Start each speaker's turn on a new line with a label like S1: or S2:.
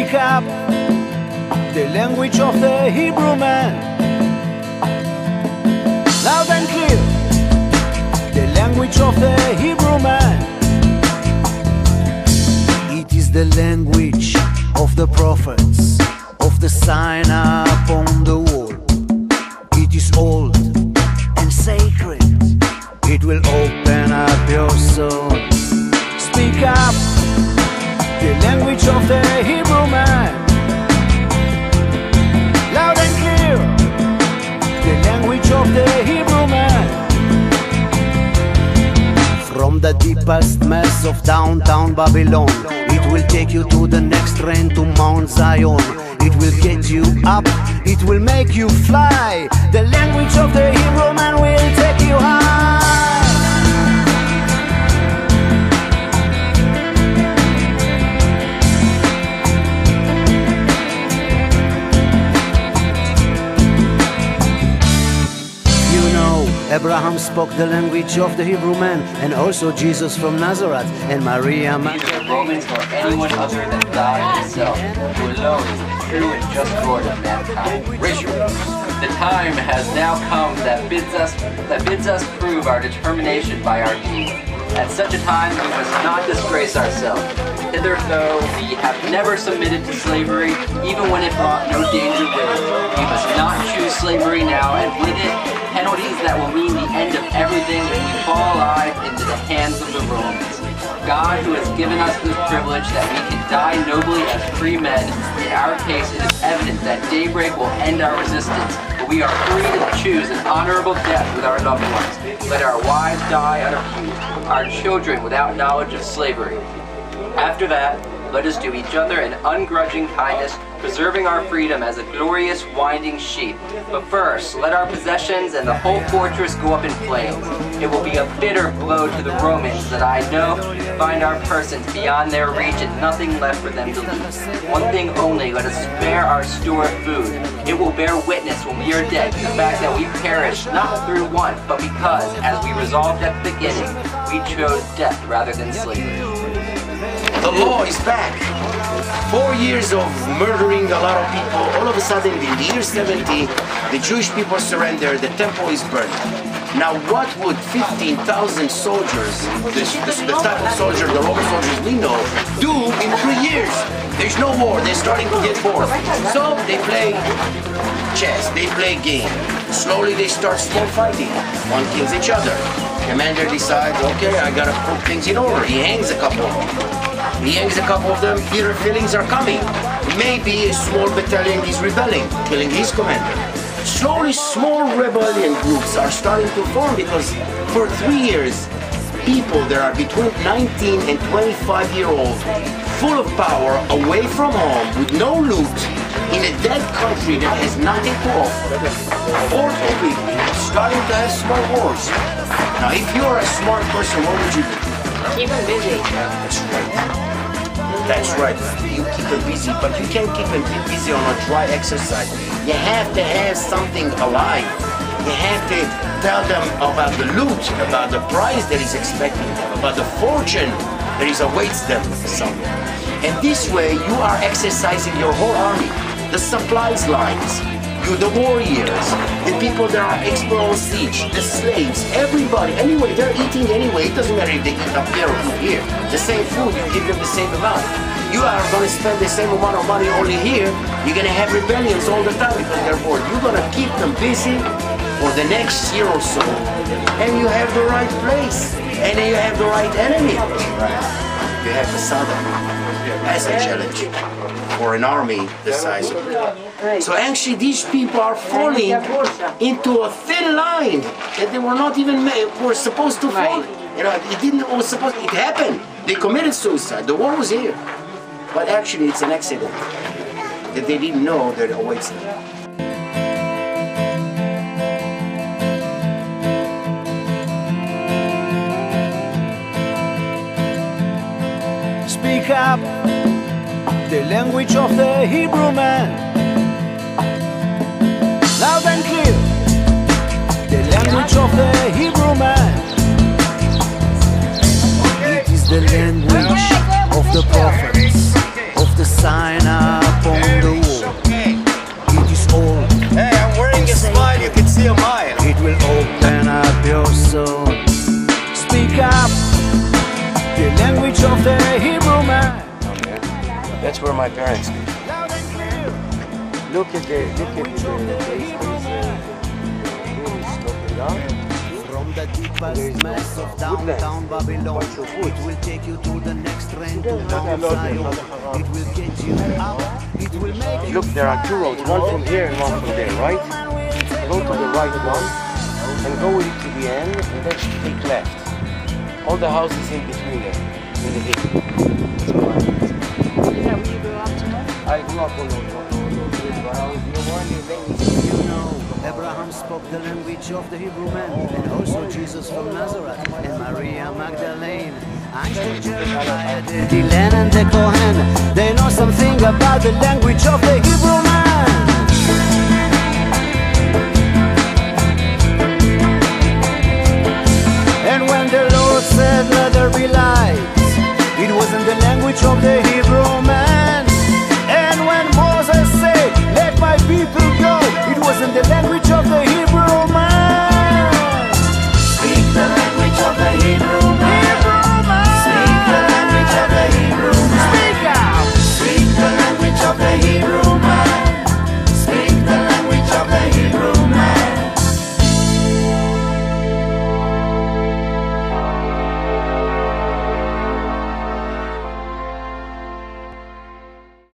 S1: Speak up the language of the Hebrew man. Loud and clear, the language of the Hebrew man. It is the language of the prophets, of the sign upon the wall. It is old and sacred. It will open up your soul. Speak up the language of the Hebrew man. Loud and clear, the language of the Hebrew man. From the deepest mess of downtown Babylon, it will take you to the next train to Mount Zion. It will get you up, it will make you fly. The language of the Hebrew man will take you high. Abraham spoke the language of the Hebrew man, and also Jesus from Nazareth, and Maria.
S2: Neither the Romans nor anyone other than God himself, who alone is the true and just Lord of mankind. Rituals. The time has now come that bids us prove our determination by our deeds. At such a time we must not disgrace ourselves. Hitherto we have never submitted to slavery, even when it brought no danger with it. We must not choose slavery now, and with it, penalties that will mean the end of everything if we fall alive into the hands of the Romans. God, who has given us this privilege that we can die nobly as free men, in our case it is evident that daybreak will end our resistance, but we are free to choose an honorable death with our loved ones. Let our wives die unabused, our children without knowledge of slavery. After that, let us do each other an ungrudging kindness, preserving our freedom as a glorious winding sheet. But first, let our possessions and the whole fortress go up in flames. It will be a bitter blow to the Romans that I know find our persons beyond their reach and nothing left for them to lose. One thing only, let us spare our store of food. It will bear witness when we are dead to the fact that we perished not through want, but because, as we resolved at the beginning, we chose death rather than slavery.
S3: The law is back. 4 years of murdering a lot of people. All of a sudden, in the year 70, the Jewish people surrendered. The temple is burned. Now, what would 15,000 soldiers, the type of soldier, the Roman soldiers we know, do in 3 years? There's no war. They're starting to get bored. So they play chess. They play game. Slowly, they start small fighting. One kills each other. Commander decides, okay, I gotta put things in order. He hangs a couple of them. He hangs a couple of them. Bitter feelings are coming. Maybe a small battalion is rebelling, killing his commander. Slowly, small rebellion groups are starting to form because for 3 years, people that are between 19 and 25-year-old, full of power, away from home, with no loot, in a dead country that has nothing to offer, starting to have small wars. Now, if you're a smart person, what would you do?
S4: Keep them busy.
S3: That's right. That's right. You keep them busy, but you can't keep them busy on a dry exercise. You have to have something alive. You have to tell them about the loot, about the prize that is expecting them, about the fortune that is awaits them somewhere. And this way, you are exercising your whole army, the supplies lines, the warriors, the people that are exposed on siege, the slaves, everybody. Anyway, they're eating anyway. It doesn't matter if they eat up there or here. The same food, you give them the same amount. You are going to spend the same amount of money only here. You're going to have rebellions all the time because they're bored. You're going to keep them busy for the next year or so. And you have the right place. And then you have the right enemy. You have the Saddam as a challenge for an army the size of it. So actually these people are falling into a thin line that they were not even were supposed to fall. You know, it happened. They committed suicide. The war was here. But actually it's an accident that they didn't know that awaits them.
S1: Speak up the language of the Hebrew man. Loud and clear, the language of the Hebrew man. It is the language of the prophets, of the sign up on the wall. It is old.
S3: Hey, I'm wearing a smile, you can see a mile.
S1: It will open up your soul. Speak up the language of the Hebrew man.
S3: That's where my parents live. Look at the
S1: From the deepest mess of downtown Babylon, it will take you to the next train to Mount Zion. It will get you up. It will make you.
S3: Look, there are two roads, one from here and one from there, right? Go to the right one and go with it to the end and then take left. All the houses in between there, in the hill.
S4: Is that where you grew up, Timur?
S3: I grew up on those but I was born in Venice.
S1: You know, Abraham spoke the language of the Hebrew man, and also Jesus from Nazareth, and Maria Magdalene. Einstein, Jeremiah, the Dylan and the Cohen, they know something about the language of the Hebrew man. And when the Lord said, let there be light, it wasn't the language of the Hebrew man. And when Moses said, let my people go, it wasn't the language of the